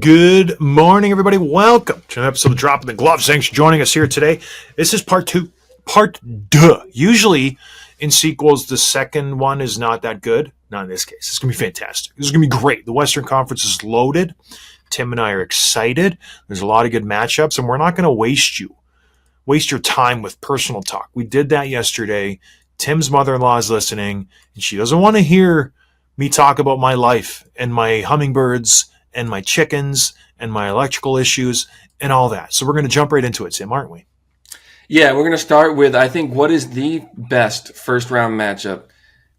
Good morning, everybody. Welcome to an episode of Dropping the Gloves. Thanks for joining us here today. This is part two. Usually in sequels, the second one is not that good. Not in this case. It's going to be fantastic. This is going to be great. The Western Conference is loaded. Tim and I are excited. There's a lot of good matchups, and we're not going to waste your time with personal talk. We did that yesterday. Tim's mother-in-law is listening, and she doesn't want to hear me talk about my life and my hummingbirds and my chickens and my electrical issues and all that. So we're going to jump right into it, Tim, aren't we? Yeah, we're going to start with, I think, what is the best first-round matchup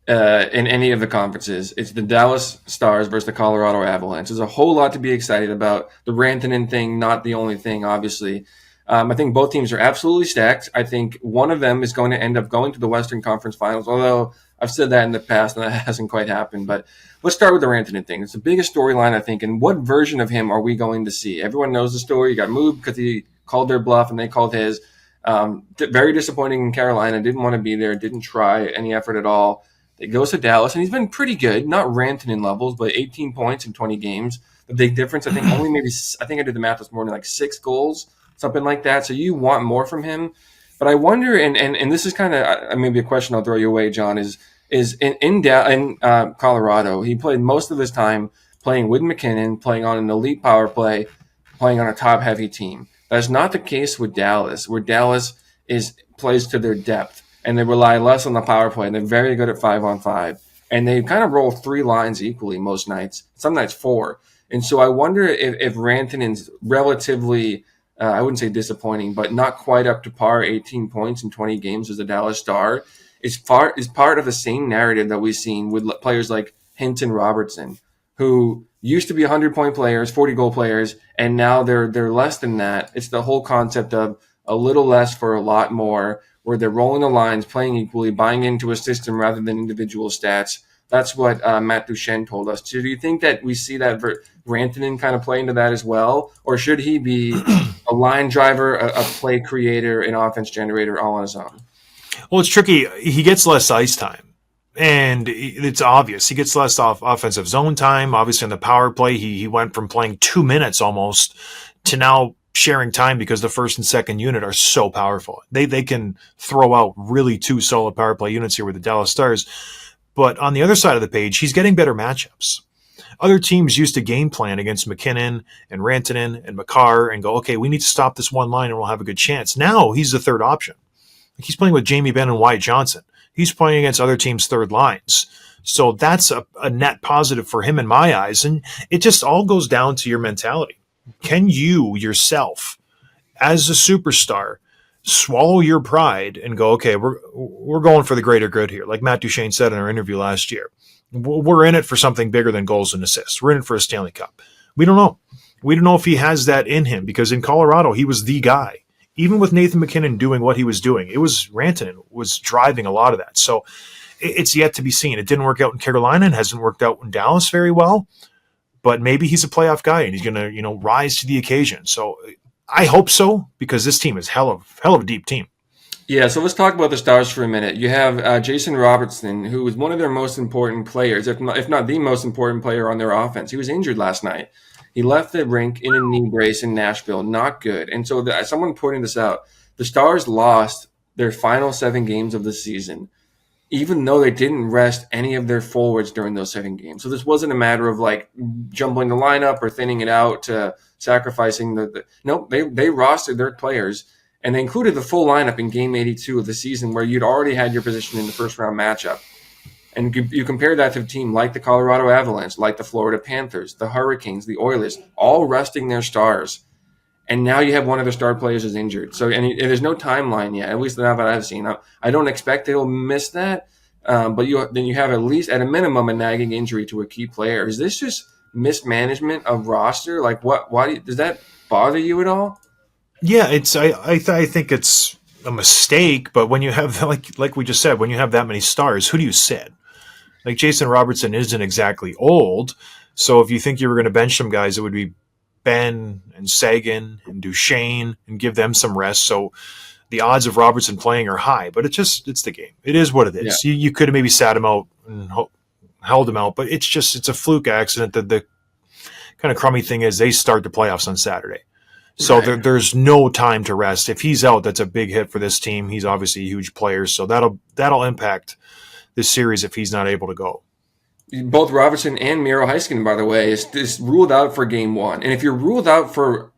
in any of the conferences. It's the Dallas Stars versus the Colorado Avalanche. There's a whole lot to be excited about. The Rantanen thing, not the only thing, obviously. I think both teams are absolutely stacked. I think one of them is going to end up going to the Western Conference Finals, although I've said that in the past and that hasn't quite happened. But let's start with the Rantanen thing. It's the biggest storyline, I think. And what version of him are we going to see? Everyone knows the story. He got moved because he called their bluff and they called his. Very disappointing in Carolina. Didn't want to be there. Didn't try any effort at all. He goes to Dallas, and he's been pretty good. Not Rantanen levels, but 18 points in 20 games. The big difference, I think, I think I did the math this morning, like 6 goals, something like that. So you want more from him. But I wonder, and this is kind of maybe a question I'll throw you away, John, is in Colorado, he played most of his time playing with McKinnon, playing on an elite power play, playing on a top-heavy team. That's not the case with Dallas, where Dallas plays to their depth, and they rely less on the power play, and they're very good at 5-on-5. And they kind of roll 3 lines equally most nights, some nights 4. And so I wonder if Rantanen's relatively I wouldn't say disappointing, but not quite up to par, 18 points in 20 games as a Dallas Star, is part of the same narrative that we've seen with players like Hintz and Robertson, who used to be 100-point players, 40-goal players, and now they're less than that. It's the whole concept of a little less for a lot more, where they're rolling the lines, playing equally, buying into a system rather than individual stats. That's what Matt Duchene told us. So do you think that we see that Rantanen kind of play into that as well? Or should he be a line driver, a play creator, an offense generator all on his own? Well, it's tricky. He gets less ice time, and it's obvious. He gets less offensive zone time. Obviously, on the power play, he went from playing 2 minutes almost to now sharing time because the first and second unit are so powerful. They can throw out really 2 solid power play units here with the Dallas Stars. But on the other side of the page, he's getting better matchups. Other teams used to game plan against McKinnon and Rantanen and Makar and go, okay, we need to stop this one line and we'll have a good chance. Now he's the third option. He's playing with Jamie Benn and Wyatt Johnson. He's playing against other teams' third lines. So that's a net positive for him in my eyes. And it just all goes down to your mentality. Can you yourself, as a superstar, swallow your pride and go, okay, we're going for the greater good here. Like Matt Duchene said in our interview last year, we're in it for something bigger than goals and assists. We're in it for a Stanley Cup. We don't know. We don't know if he has that in him because in Colorado, he was the guy. Even with Nathan McKinnon doing what he was doing, it was Rantanen was driving a lot of that. So it's yet to be seen. It didn't work out in Carolina and hasn't worked out in Dallas very well, but maybe he's a playoff guy and he's going to, rise to the occasion. So I hope so, because this team is hell of a deep team. Yeah, so let's talk about the Stars for a minute. You have Jason Robertson, who was one of their most important players, if not the most important player on their offense. He was injured last night. He left the rink in a knee brace in Nashville. Not good. And so someone pointed this out. The Stars lost their final 7 games of the season, even though they didn't rest any of their forwards during those 7 games. So this wasn't a matter of like jumbling the lineup or thinning it out to sacrificing no, they rostered their players, and they included the full lineup in game 82 of the season where you'd already had your position in the first round matchup. And you compare that to a team like the Colorado Avalanche, like the Florida Panthers, the Hurricanes, the Oilers, all resting their stars. And now you have one of their star players is injured. So and there's no timeline yet, at least not that I've seen. I don't expect they'll miss that, but then you have at least, at a minimum, a nagging injury to a key player. Is this just mismanagement of roster? Like, why does that bother you at all? Yeah, I think it's a mistake. But when you have like we just said, when you have that many stars, who do you sit? Like Jason Robertson isn't exactly old, so if you think you were going to bench some guys, it would be Ben and Sagan and Duchene and give them some rest. So the odds of Robertson playing are high, but it's the game. It is what it is. Yeah. You could have maybe sat him out and held him out, but it's a fluke accident that the kind of crummy thing is they start the playoffs on Saturday. So Right. there's no time to rest. If he's out, that's a big hit for this team. He's obviously a huge player, so that'll impact this series if he's not able to go. Both Robertson and Miro Heiskanen, by the way, is ruled out for game one. And if you're ruled out for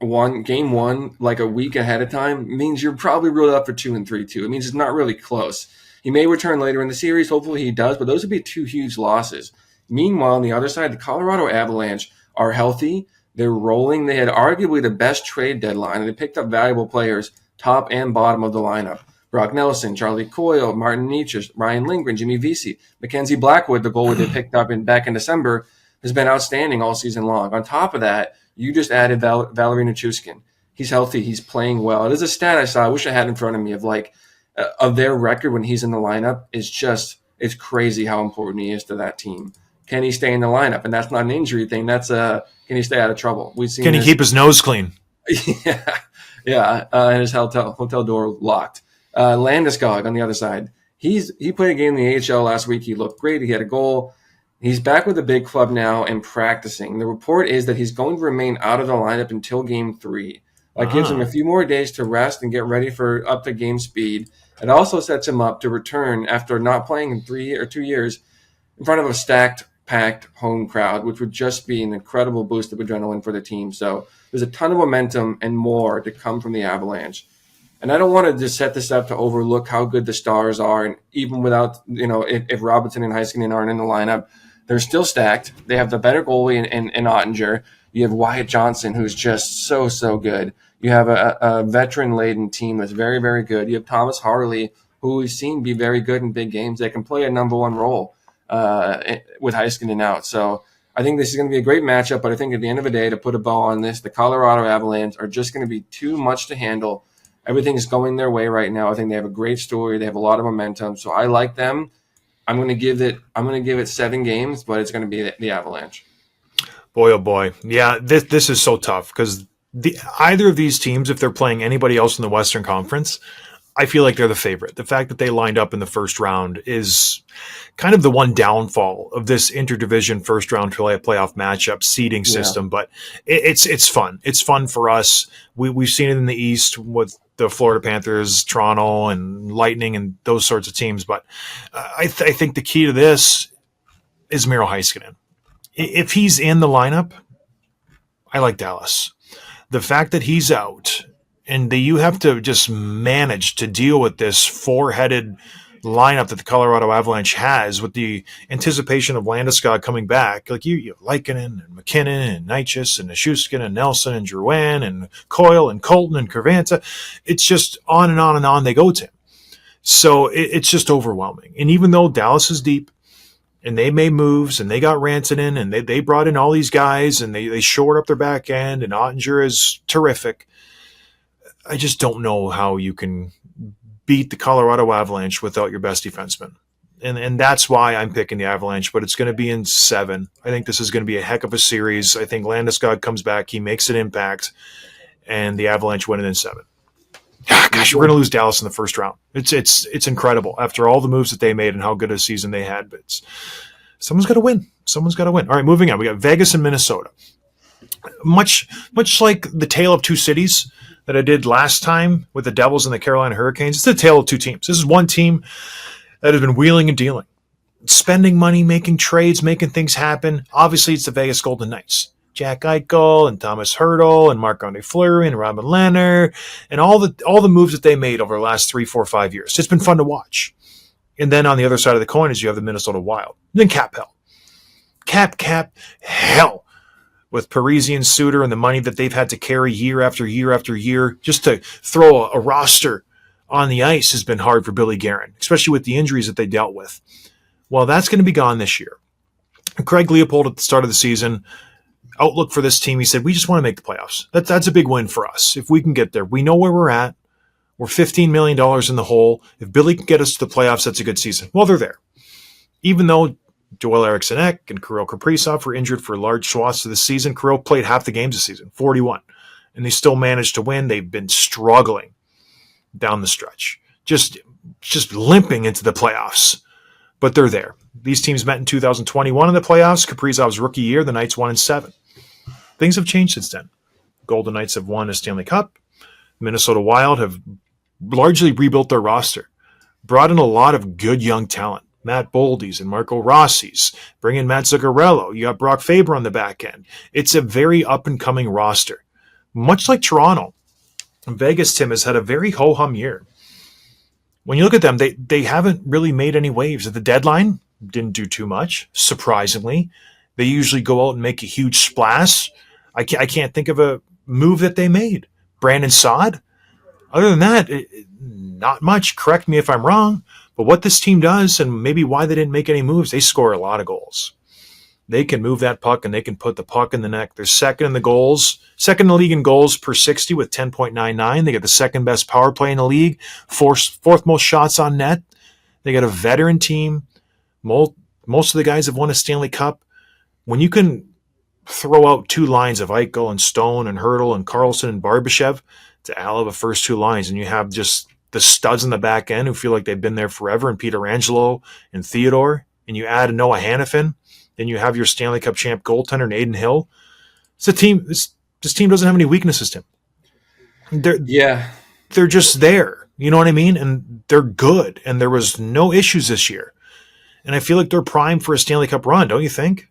game one, like a week ahead of time, it means you're probably ruled out for 2 and 3 too. It means it's not really close. He may return later in the series. Hopefully he does, but those would be 2 huge losses. Meanwhile, on the other side, the Colorado Avalanche are healthy. They're rolling. They had arguably the best trade deadline, and they picked up valuable players, top and bottom of the lineup. Brock Nelson, Charlie Coyle, Martin Nietzsche, Ryan Lindgren, Jimmy Vesey, Mackenzie Blackwood, the goalie they picked up back in December, has been outstanding all season long. On top of that, you just added Valerie Nichushkin. He's healthy. He's playing well. It is a stat I saw. I wish I had in front of me of their record when he's in the lineup. It's crazy how important he is to that team. Can he stay in the lineup? And that's not an injury thing. That's can he stay out of trouble? Can he keep his nose clean? And his hotel door locked. Landeskog on the other side. He played a game in the AHL last week. He looked great. He had a goal. He's back with the big club now and practicing. The report is that he's going to remain out of the lineup until game 3. That gives him a few more days to rest and get ready for up to game speed. It also sets him up to return after not playing in 3 or 2 years in front of a stacked, packed home crowd, which would just be an incredible boost of adrenaline for the team. So there's a ton of momentum and more to come from the Avalanche. And I don't want to just set this up to overlook how good the Stars are. And even without, if Robinson and Heiskanen aren't in the lineup, they're still stacked. They have the better goalie in Ottinger. You have Wyatt Johnson, who's just so good. You have a veteran-laden team that's very, very good. You have Thomas Harley, who we've seen be very good in big games. They can play a number one role with Heiskanen out. So I think this is going to be a great matchup. But I think at the end of the day, to put a bow on this, the Colorado Avalanche are just going to be too much to handle. Everything is going their way right now. I think they have a great story. They have a lot of momentum. So I like them. I'm going to give it 7 games, but it's going to be the Avalanche. Boy, oh boy. Yeah, this is so tough because either of these teams, if they're playing anybody else in the Western Conference, I feel like they're the favorite. The fact that they lined up in the first round is kind of the one downfall of this interdivision first round playoff matchup seeding system. Yeah. But it's fun. It's fun for us. We've seen it in the East with the Florida Panthers, Toronto, and Lightning, and those sorts of teams. But I think the key to this is Miro Heiskanen. If he's in the lineup, I like Dallas. The fact that he's out and that you have to just manage to deal with this 4-headed lineup that the Colorado Avalanche has with the anticipation of Landeskog coming back. Like you have Lehkonen and McKinnon and Nietzsche and Nichushkin and Nelson and Drouin and Coyle and Colton and Cervanta. It's just on and on and on they go to. So it's just overwhelming. And even though Dallas is deep, and they made moves, and they got Rantanen, and they brought in all these guys, and they shored up their back end, and Ottinger is terrific. I just don't know how you can beat the Colorado Avalanche without your best defenseman. And that's why I'm picking the Avalanche, but it's going to be in 7. I think this is going to be a heck of a series. I think Landeskog comes back, he makes an impact, and the Avalanche win it in 7. Gosh, we're going to lose Dallas in the first round. It's incredible after all the moves that they made and how good a season they had. But someone's got to win. Someone's got to win. All right, moving on. We got Vegas and Minnesota. Much like the tale of two cities that I did last time with the Devils and the Carolina Hurricanes, it's the tale of two teams. This is one team that has been wheeling and dealing, spending money, making trades, making things happen. Obviously, it's the Vegas Golden Knights. Jack Eichel and Thomas Hertl and Marc-Andre Fleury and Robin Lehner and all the moves that they made over the last 3, 4, 5 years. It's been fun to watch. And then on the other side of the coin is you have the Minnesota Wild. And then cap hell. Cap hell with Parisian Suter and the money that they've had to carry year after year after year just to throw a roster on the ice has been hard for Billy Guerin, especially with the injuries that they dealt with. Well, that's going to be gone this year. Craig Leopold at the start of the season, outlook for this team, he said, we just want to make the playoffs. That's a big win for us. If we can get there, we know where we're at. We're $15 million in the hole. If Billy can get us to the playoffs, that's a good season. Well, they're there. Even though Joel Eriksson-Ek and Kirill Kaprizov were injured for large swaths of the season, Kirill played half the games this season, 41. And they still managed to win. They've been struggling down the stretch. Just limping into the playoffs. But they're there. These teams met in 2021 in the playoffs. Kaprizov's rookie year, the Knights won in 7. Things have changed since then. Golden Knights have won a Stanley Cup. Minnesota Wild have largely rebuilt their roster, brought in a lot of good young talent. Matt Boldy's and Marco Rossi's. Bring in Matt Zuccarello. You got Brock Faber on the back end. It's a very up-and-coming roster. Much like Toronto, Vegas, Tim, has had a very ho-hum year. When you look at them, they haven't really made any waves. At the deadline, didn't do too much, surprisingly. They usually go out and make a huge splash. I can't think of a move that they made. Brandon Saad? Other than that, not much. Correct me if I'm wrong. But what this team does, and maybe why they didn't make any moves, they score a lot of goals. They can move that puck, and they can put the puck in the net. They're second in the league in goals per 60 with 10.99. They got the second best power play in the league, fourth most shots on net. They got a veteran team. Most of the guys have won a Stanley Cup. When you can throw out two lines of Eichel and Stone and Hurdle and Carlson and Barbashev to all of the first two lines, and you have just the studs in the back end who feel like they've been there forever, and Peter Angelo and Theodore, and you add Noah Hannafin, then you have your Stanley Cup champ goaltender and Aiden Hill. It's a team. This team doesn't have any weaknesses, Tim. They're just there. You know what I mean? And they're good. And there was no issues this year. And I feel like they're primed for a Stanley Cup run, don't you think?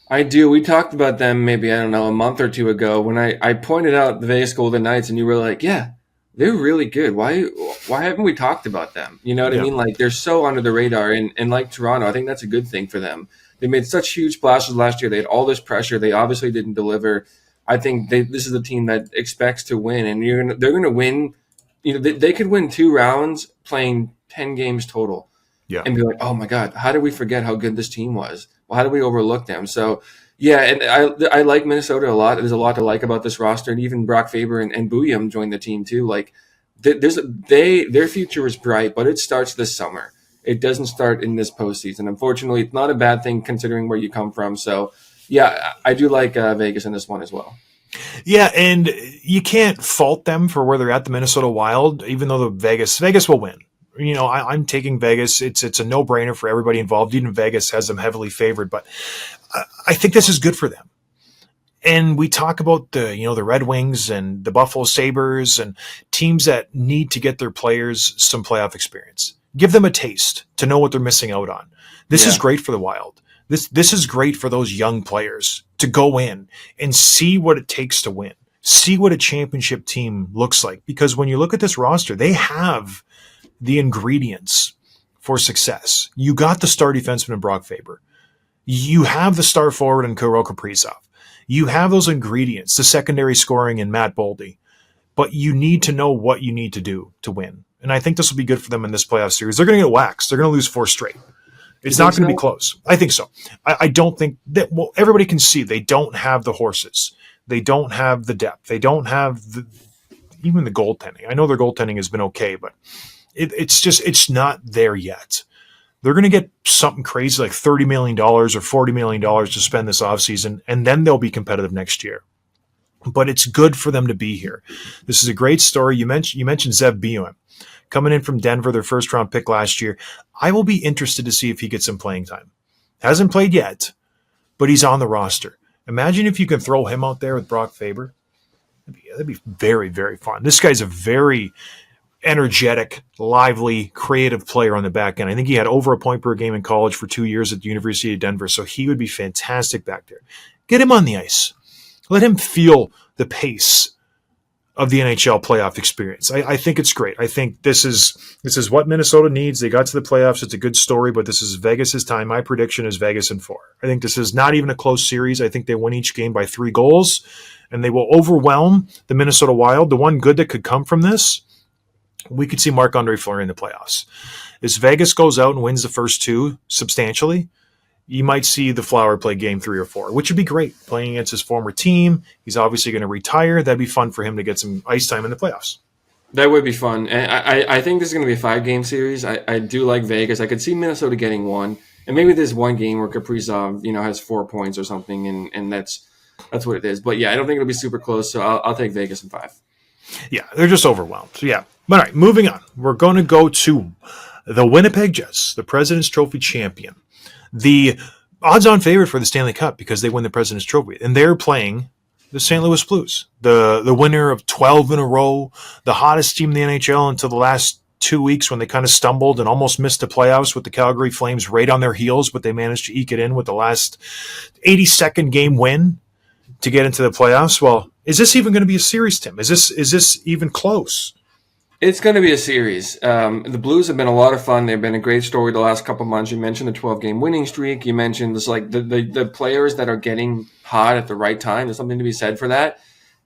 I do. We talked about them maybe, I don't know, a month or two ago when I pointed out the Vegas Golden Knights, and you were like, yeah, they're really good. Why haven't we talked about them? You know what I mean? Like, they're so under the radar. And like Toronto, I think that's a good thing for them. They made such huge splashes last year. They had all this pressure. They obviously didn't deliver. I think this is a team that expects to win, and they're going to win. You know, they could win 2 rounds playing 10 games total, and be like, oh my God, how did we forget how good this team was? Well, how did we overlook them? So, yeah, and I like Minnesota a lot. There's a lot to like about this roster, and even Brock Faber and Bouillon joined the team too. Like, their future is bright, but it starts this summer. It doesn't start in this postseason. Unfortunately, it's not a bad thing considering where you come from. So, yeah, I do like Vegas in this one as well. Yeah, and you can't fault them for where they're at, the Minnesota Wild, even though Vegas will win. You know, I'm taking Vegas. It's a no-brainer for everybody involved. Even Vegas has them heavily favored, but I think this is good for them. And we talk about the Red Wings and the Buffalo Sabres and teams that need to get their players some playoff experience. Give them a taste to know what they're missing out on. This is great for the Wild. This is great for those young players to go in and see what it takes to win. See what a championship team looks like. Because when you look at this roster, they have the ingredients for success. You got the star defenseman in Brock Faber. You have the star forward in Kirill Kaprizov. You have those ingredients, the secondary scoring in Matt Boldy. But you need to know what you need to do to win. And I think this will be good for them in this playoff series. They're going to get waxed. They're going to lose 4 straight. It's not going to be close. I think so. I don't think that, well, everybody can see they don't have the horses. They don't have the depth. They don't have even the goaltending. I know their goaltending has been okay, but it's not there yet. They're going to get something crazy like $30 million or $40 million to spend this offseason, and then they'll be competitive next year. But it's good for them to be here. This is a great story. You mentioned Zev Bouillon coming in from Denver, their first-round pick last year. I will be interested to see if he gets some playing time. Hasn't played yet, but he's on the roster. Imagine if you can throw him out there with Brock Faber. That'd be very, very fun. This guy's a very energetic, lively, creative player on the back end. I think he had over a point per game in college for 2 years at the University of Denver, so he would be fantastic back there. Get him on the ice. Let him feel the pace of the NHL playoff experience. I think it's great. I think this is what Minnesota needs. They got to the playoffs. It's a good story, but this is Vegas's time. My prediction is Vegas in 4. I think this is not even a close series. I think they win each game by 3 goals, and they will overwhelm the Minnesota Wild. The one good that could come from this, we could see Marc-Andre Fleury in the playoffs. As Vegas goes out and wins the first 2 substantially, you might see the Flower play game 3 or 4, which would be great. Playing against his former team, he's obviously going to retire. That'd be fun for him to get some ice time in the playoffs. That would be fun. And I think this is going to be a 5-game series. I do like Vegas. I could see Minnesota getting 1. And maybe there's one game where Kaprizov, has 4 points or something, and that's what it is. But, yeah, I don't think it'll be super close, so I'll take Vegas in 5. Yeah, they're just overwhelmed. So, yeah. All right, moving on. We're going to go to the Winnipeg Jets, the President's Trophy champion. The odds-on favorite for the Stanley Cup because they win the President's Trophy. And they're playing the St. Louis Blues, the winner of 12 in a row, the hottest team in the NHL until the last 2 weeks when they kind of stumbled and almost missed the playoffs with the Calgary Flames right on their heels, but they managed to eke it in with the last 82nd game win to get into the playoffs. Well, is this even going to be a series, Tim? Is this even close? It's going to be a series. The Blues have been a lot of fun. They've been a great story the last couple months. You mentioned the 12-game winning streak. You mentioned this, like the players that are getting hot at the right time. There's something to be said for that.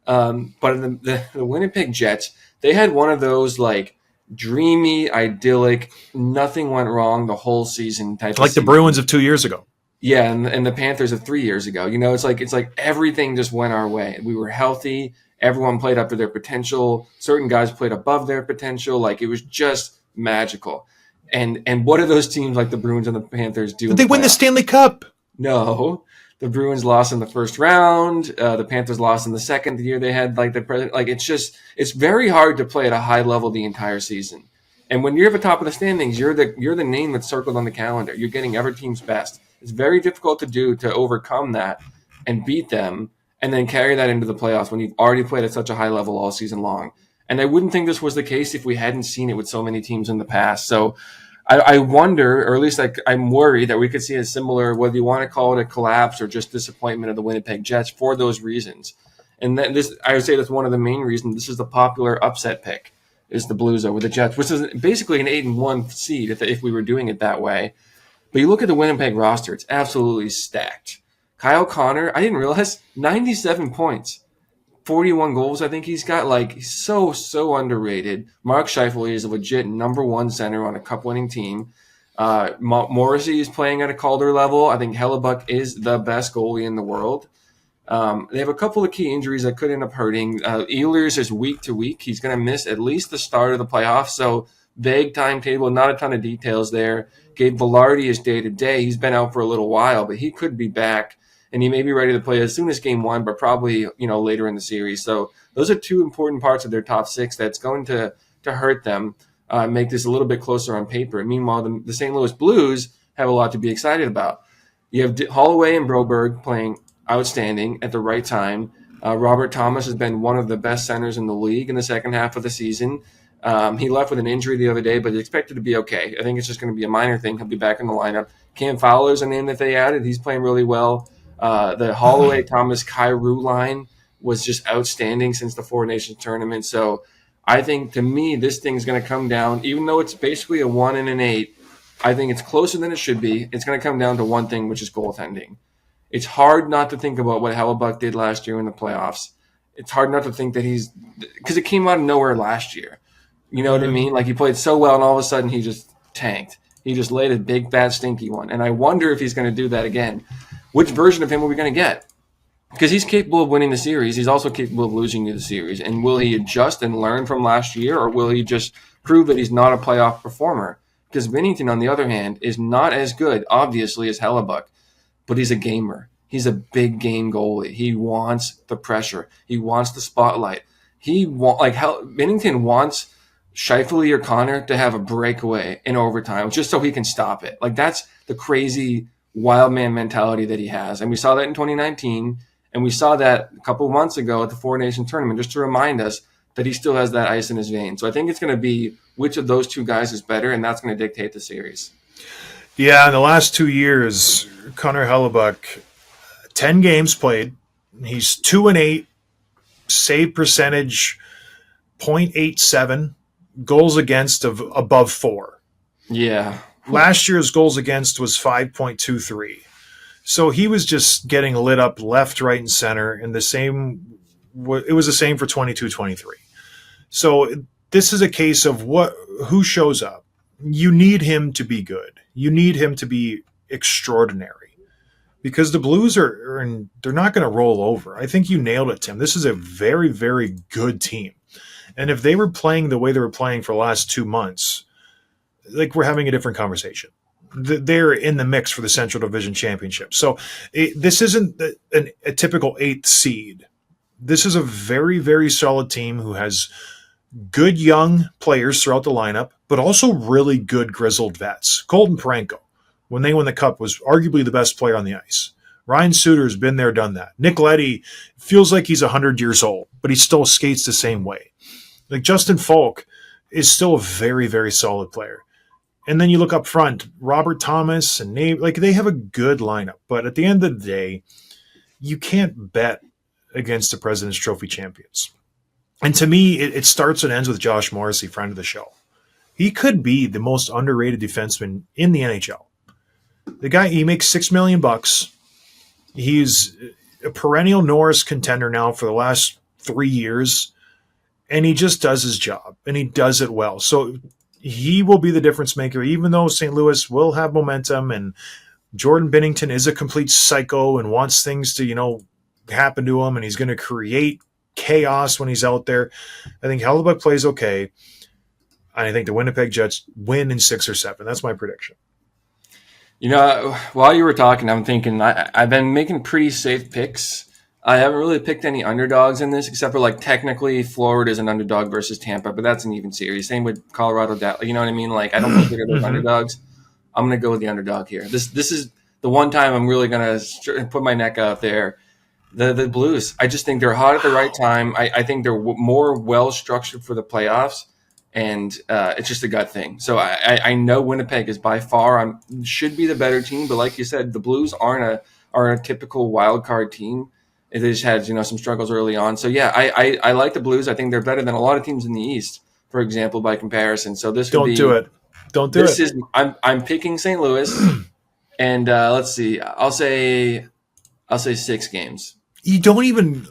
But the Winnipeg Jets, they had one of those like dreamy, idyllic, nothing went wrong the whole season type. Like the Bruins of 2 years ago. Yeah, and the Panthers of 3 years ago. It's like everything just went our way. We were healthy. Everyone played up to their potential. Certain guys played above their potential. Like, it was just magical. And what do those teams like the Bruins and the Panthers do? Did they win the Stanley Cup? No. The Bruins lost in the first round. The Panthers lost in the second year they had like the president. Like, it's very hard to play at a high level the entire season. And when you're at the top of the standings, you're the name that's circled on the calendar. You're getting every team's best. It's very difficult to do to overcome that and beat them and then carry that into the playoffs when you've already played at such a high level all season long. And I wouldn't think this was the case if we hadn't seen it with so many teams in the past. So I wonder, or at least I'm worried that we could see a similar, whether you want to call it a collapse or just disappointment of the Winnipeg Jets for those reasons. And then I would say that's one of the main reasons. This is the popular upset pick, is the Blues over the Jets, which is basically an 8-1 seed if we were doing it that way. But you look at the Winnipeg roster, it's absolutely stacked. Kyle Connor, I didn't realize, 97 points, 41 goals. I think he's got, like, he's so underrated. Mark Scheifele is a legit number one center on a cup-winning team. Morrissey is playing at a Calder level. I think Hellebuck is the best goalie in the world. They have a couple of key injuries that could end up hurting. Ehlers is week to week. He's going to miss at least the start of the playoffs, so vague timetable, not a ton of details there. Gabe Vilardi is day-to-day. He's been out for a little while, but he could be back. And he may be ready to play as soon as game one, but probably, later in the series. So those are two important parts of their top six that's going to hurt them, make this a little bit closer on paper. Meanwhile, the St. Louis Blues have a lot to be excited about. You have Holloway and Broberg playing outstanding at the right time. Robert Thomas has been one of the best centers in the league in the second half of the season. He left with an injury the other day, but he's expected to be okay. I think it's just going to be a minor thing. He'll be back in the lineup. Cam Fowler's a name that they added. He's playing really well. The Holloway, Thomas, Kyrou line was just outstanding since the Four Nations tournament. So I think, to me, this thing's going to come down, even though it's basically a 1 and an 8, I think it's closer than it should be. It's going to come down to one thing, which is goaltending. It's hard not to think about what Hellebuck did last year in the playoffs. It's hard not to think that because it came out of nowhere last year. You know what I mean? Like, he played so well, and all of a sudden he just tanked. He just laid a big, bad, stinky one. And I wonder if he's going to do that again. Which version of him are we going to get? Because he's capable of winning the series. He's also capable of losing you the series. And will he adjust and learn from last year, or will he just prove that he's not a playoff performer? Because Binnington, on the other hand, is not as good, obviously, as Hellebuck. But he's a gamer. He's a big game goalie. He wants the pressure. He wants the spotlight. Binnington wants Scheifele or Connor to have a breakaway in overtime just so he can stop it. Like, that's the crazy wild man mentality that he has. And we saw that in 2019, and we saw that a couple of months ago at the Four Nations tournament, just to remind us that he still has that ice in his veins. So I think it's going to be which of those two guys is better, and that's going to dictate the series. Yeah, in the last 2 years, Connor Hellebuck, 10 games played. He's 2 and 8, save percentage 0.87, goals against of above 4. Yeah. Last year's goals against was 5.23. So he was just getting lit up left, right, and center. And it was the same for 22-23. So this is a case of who shows up. You need him to be good. You need him to be extraordinary. Because the Blues they're not going to roll over. I think you nailed it, Tim. This is a very, very good team. And if they were playing the way they were playing for the last 2 months, like, we're having a different conversation. They're in the mix for the Central Division Championship. So this isn't a typical 8th seed. This is a very, very solid team who has good young players throughout the lineup, but also really good grizzled vets. Colton Parayko, when they won the Cup, was arguably the best player on the ice. Ryan Suter's been there, done that. Nick Leddy feels like he's 100 years old, but he still skates the same way. Like Justin Falk is still a very, very solid player. And then you look up front, Robert Thomas and Nate, like they have a good lineup. But at the end of the day, you can't bet against the President's Trophy champions. And to me, it starts and ends with Josh Morrissey, friend of the show. He could be the most underrated defenseman in the NHL. The guy, he makes $6 million. He's a perennial Norris contender now for the last 3 years, and he just does his job, and he does it well. So he will be the difference maker, even though St. Louis will have momentum, and Jordan Binnington is a complete psycho and wants things to, happen to him, and he's going to create chaos when he's out there. I think Hellebuyck plays okay. I think the Winnipeg Jets win in 6 or 7. That's my prediction. While you were talking, I'm thinking I've been making pretty safe picks. I haven't really picked any underdogs in this, except for technically Florida is an underdog versus Tampa, but that's an even series. Same with Colorado. You know what I mean? I don't consider those underdogs. I'm going to go with the underdog here. This is the one time I'm really going to put my neck out there. The Blues. I just think they're hot at the right time. I think they're more well structured for the playoffs. And it's just a gut thing. So I know Winnipeg is by far should be the better team, but like you said, the Blues are a typical wild card team. They just had some struggles early on. So yeah, I like the Blues. I think they're better than a lot of teams in the East, for example, by comparison. So this would do it. Don't do it. I'm picking St. Louis, and let's see. I'll say 6 games. You don't even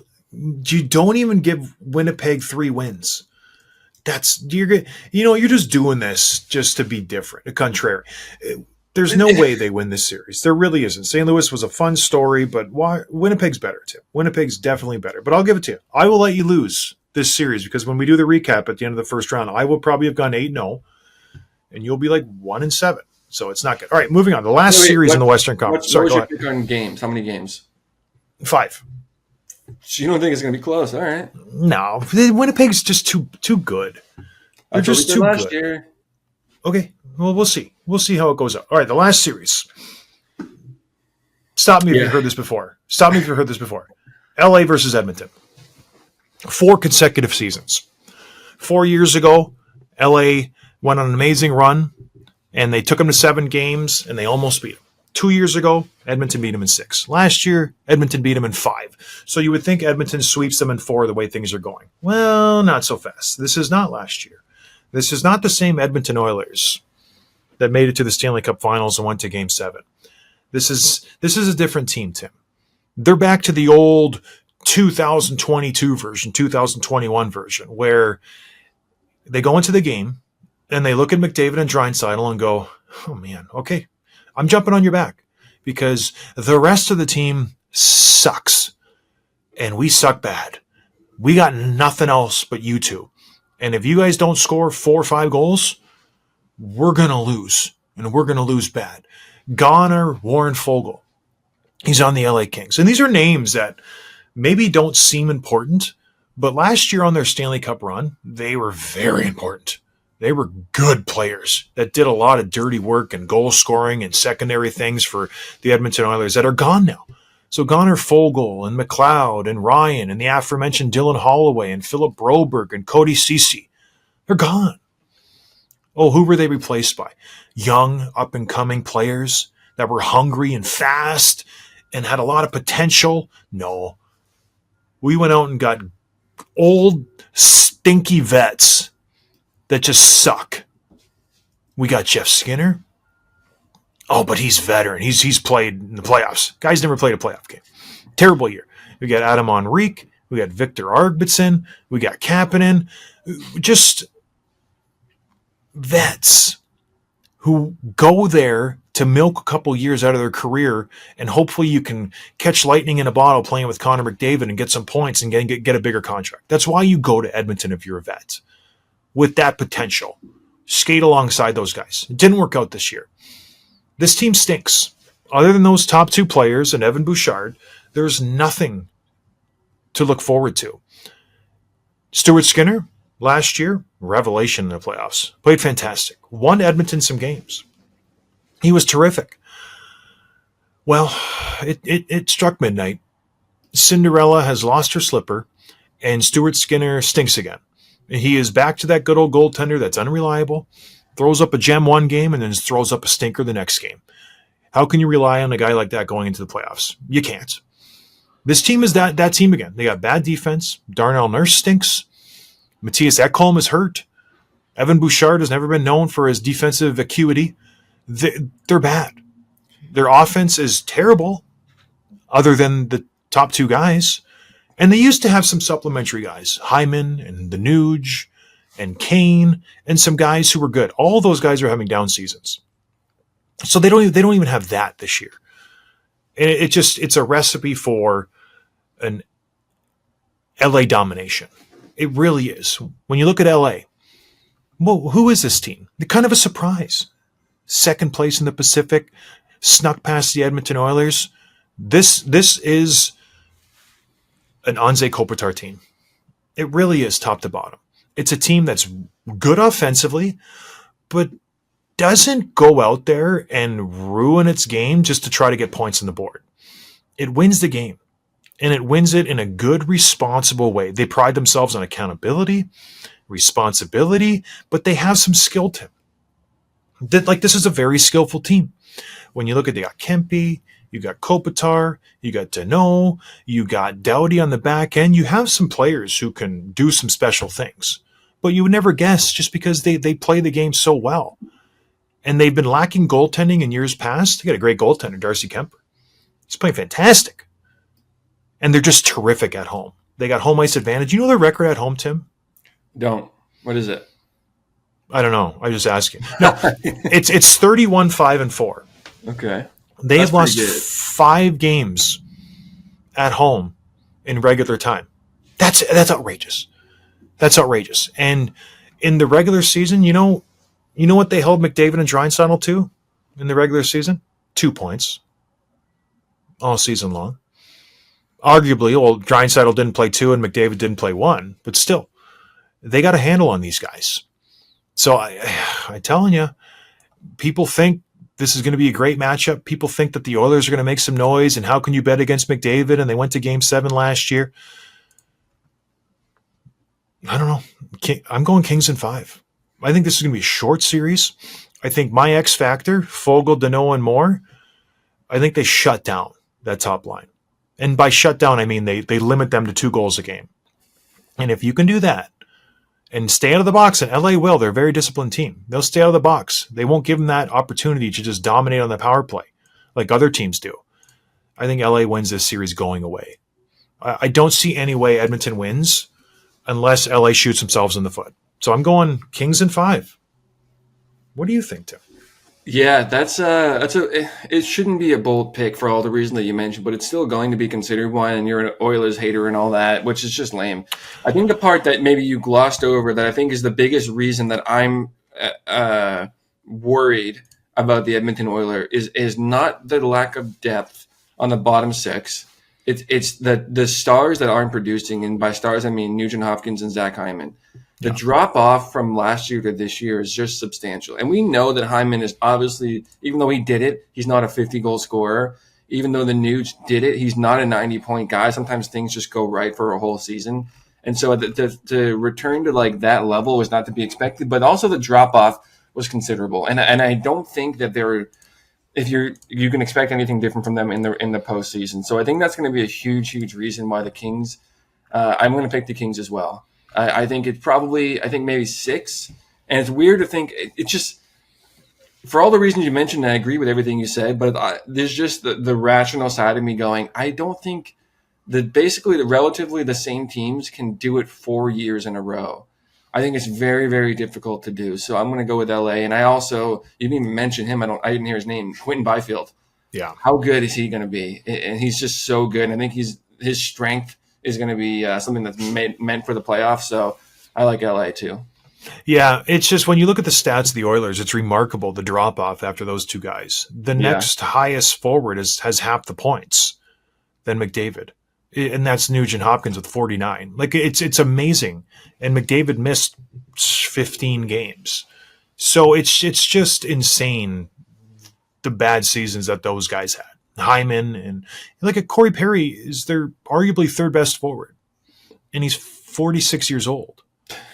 give Winnipeg 3 wins. You're just doing this just to be different, a contrary. There's no way they win this series. There really isn't. St. Louis was a fun story, but Winnipeg's better too. Winnipeg's definitely better. But I'll give it to you. I will let you lose this series because when we do the recap at the end of the first round, I will probably have gone 8-0, and you'll be 1-7. So it's not good. All right, moving on. The last series in the Western Conference. What's your pick on games? How many games? 5. So you don't think it's going to be close? All right. No, Winnipeg's just too good. They're just too good. Year. Okay, well, we'll see. We'll see how it goes up. All right, the last series. Stop me if you've heard this before. LA versus Edmonton. 4 consecutive seasons. 4 years ago, LA went on an amazing run, and they took them to 7 games, and they almost beat them. 2 years ago, Edmonton beat them in 6. Last year, Edmonton beat them in 5. So you would think Edmonton sweeps them in 4 the way things are going. Well, not so fast. This is not last year. This is not the same Edmonton Oilers that made it to the Stanley Cup Finals and went to Game 7. This is a different team, Tim. They're back to the old 2022 version, 2021 version, where they go into the game and they look at McDavid and Draisaitl and go, oh man, okay, I'm jumping on your back because the rest of the team sucks and we suck bad. We got nothing else but you two. And if you guys don't score 4 or 5 goals, we're going to lose, and we're going to lose bad. Goner, Warren Foegele. He's on the LA Kings. And these are names that maybe don't seem important, but last year on their Stanley Cup run, they were very important. They were good players that did a lot of dirty work and goal scoring and secondary things for the Edmonton Oilers that are gone now. So Goner, Foegele and McLeod and Ryan and the aforementioned Dylan Holloway and Philip Broberg and Cody Ceci, they're gone. Oh, who were they replaced by? Young, up-and-coming players that were hungry and fast and had a lot of potential? No. We went out and got old, stinky vets that just suck. We got Jeff Skinner. Oh, but he's veteran. He's played in the playoffs. Guy's never played a playoff game. Terrible year. We got Adam Henrique. We got Victor Arvidsson. We got Kapanen. Just vets who go there to milk a couple years out of their career, and hopefully you can catch lightning in a bottle playing with Connor McDavid and get some points and get a bigger contract. That's why you go to Edmonton if you're a vet. With that potential. Skate alongside those guys. It didn't work out this year. This team stinks. Other than those top 2 players and Evan Bouchard, there's nothing to look forward to. Stuart Skinner, last year, revelation in the playoffs. Played fantastic. Won Edmonton some games. He was terrific. Well, it struck midnight. Cinderella has lost her slipper, and Stuart Skinner stinks again. He is back to that good old goaltender that's unreliable, throws up a gem one game, and then throws up a stinker the next game. How can you rely on a guy like that going into the playoffs? You can't. This team is that team again. They got bad defense. Darnell Nurse stinks. Matthias Ekholm is hurt. Evan Bouchard has never been known for his defensive acuity. They're bad. Their offense is terrible, other than the top two guys. And they used to have some supplementary guys, Hyman and the Nuge and Kane, and some guys who were good. All those guys are having down seasons. So they don't even have that this year. And it's a recipe for an LA domination. It really is. When you look at LA, well, who is this team? They're kind of a surprise. Second place in the Pacific, snuck past the Edmonton Oilers. This is an Anze Kopitar team. It really is top to bottom. It's a team that's good offensively, but doesn't go out there and ruin its game just to try to get points on the board. It wins the game, and it wins it in a good, responsible way. They pride themselves on accountability, responsibility, but they have some skill to them. This is a very skillful team. When you look at, they got Kempe, you got Kopitar, you got Deneau, you got Doughty on the back end. You have some players who can do some special things, but you would never guess just because they play the game so well. And they've been lacking goaltending in years past. They got a great goaltender, Darcy Kemper. He's playing fantastic. And they're just terrific at home. They got home ice advantage. You know their record at home, Tim? Don't. What is it? I don't know. I just asked you. No, it's 31-5-4. Okay. They have lost 5 games at home in regular time. That's outrageous. That's outrageous. And in the regular season, you know what they held McDavid and Draisaitl to in the regular season? 2 points all season long. Arguably, well, Draisaitl didn't play 2 and McDavid didn't play 1, but still, they got a handle on these guys. So I'm telling you, people think this is going to be a great matchup. People think that the Oilers are going to make some noise, and how can you bet against McDavid? And they went to Game 7 last year. I don't know. I'm going Kings in 5. I think this is going to be a short series. I think my X factor, Fogle, Deneau, and more, I think they shut down that top line. And by shut down, I mean they limit them to 2 goals a game. And if you can do that and stay out of the box, and LA will, they're a very disciplined team. They'll stay out of the box. They won't give them that opportunity to just dominate on the power play like other teams do. I think LA wins this series going away. I don't see any way Edmonton wins unless LA shoots themselves in the foot. So I'm going Kings in 5. What do you think, Tim? Yeah, it shouldn't be a bold pick for all the reasons that you mentioned, but it's still going to be considered one, and you're an Oilers hater and all that, which is just lame. I think the part that maybe you glossed over that I think is the biggest reason that I'm worried about the Edmonton Oilers is not the lack of depth on the bottom 6. It's the stars that aren't producing, and by stars I mean Nugent Hopkins and Zach Hyman. The drop off from last year to this year is just substantial. And we know that Hyman is obviously, even though he did it, he's not a 50-goal scorer. Even though the Nuge did it, he's not a 90-point guy. Sometimes things just go right for a whole season. And so to return to like that level was not to be expected. But also the drop off was considerable. And I don't think that you can expect anything different from them in the postseason. So I think that's going to be a huge reason why the Kings. I'm going to pick the Kings as well. I think maybe 6. And it's weird to think it's just for all the reasons you mentioned, and I agree with everything you said, but there's just the rational side of me going, I don't think that basically relatively the same teams can do it 4 years in a row. I think it's very, very difficult to do. So I'm going to go with LA. And you didn't even mention him. I didn't hear his name, Quentin Byfield. Yeah. How good is he going to be? And he's just so good. I think his strength is going to be something that's meant for the playoffs. So I like LA too. Yeah, it's just when you look at the stats of the Oilers, it's remarkable the drop off after those 2 guys. The next highest forward has half the points than McDavid, and that's Nugent Hopkins with 49. Like it's amazing, and McDavid missed 15 games, so it's just insane the bad seasons that those guys had. Hyman, and like a Corey Perry is their arguably third best forward, and he's 46 years old.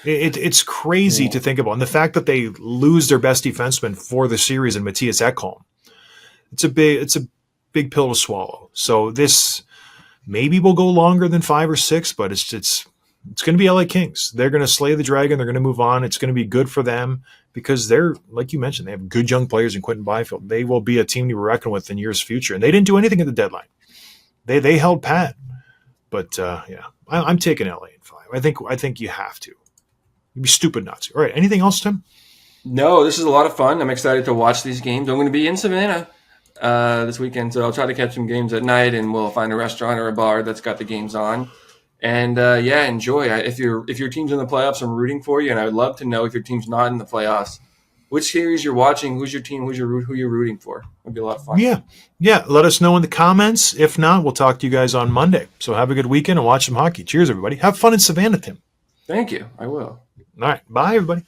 It's crazy to think about. And the fact that they lose their best defenseman for the series in Matthias Ekholm, it's a big pill to swallow. So this maybe will go longer than 5 or 6, but it's going to be LA Kings. They're going to slay the dragon. They're going to move on. It's going to be good for them because they're, like you mentioned, they have good young players in Quentin Byfield. They will be a team to be reckoned with in years future. And they didn't do anything at the deadline. They held pat. But I'm taking LA in 5. I think you have to. You'd be stupid not to. All right. Anything else, Tim? No, this is a lot of fun. I'm excited to watch these games. I'm going to be in Savannah this weekend, so I'll try to catch some games at night, and we'll find a restaurant or a bar that's got the games on. And enjoy. If your team's in the playoffs, I'm rooting for you, and I would love to know if your team's not in the playoffs, which series you're watching, who's your team, who you're rooting for. It'd be a lot of fun. Yeah. Let us know in the comments. If not, we'll talk to you guys on Monday. So have a good weekend and watch some hockey. Cheers, everybody. Have fun in Savannah, Tim. Thank you. I will. All right. Bye, everybody.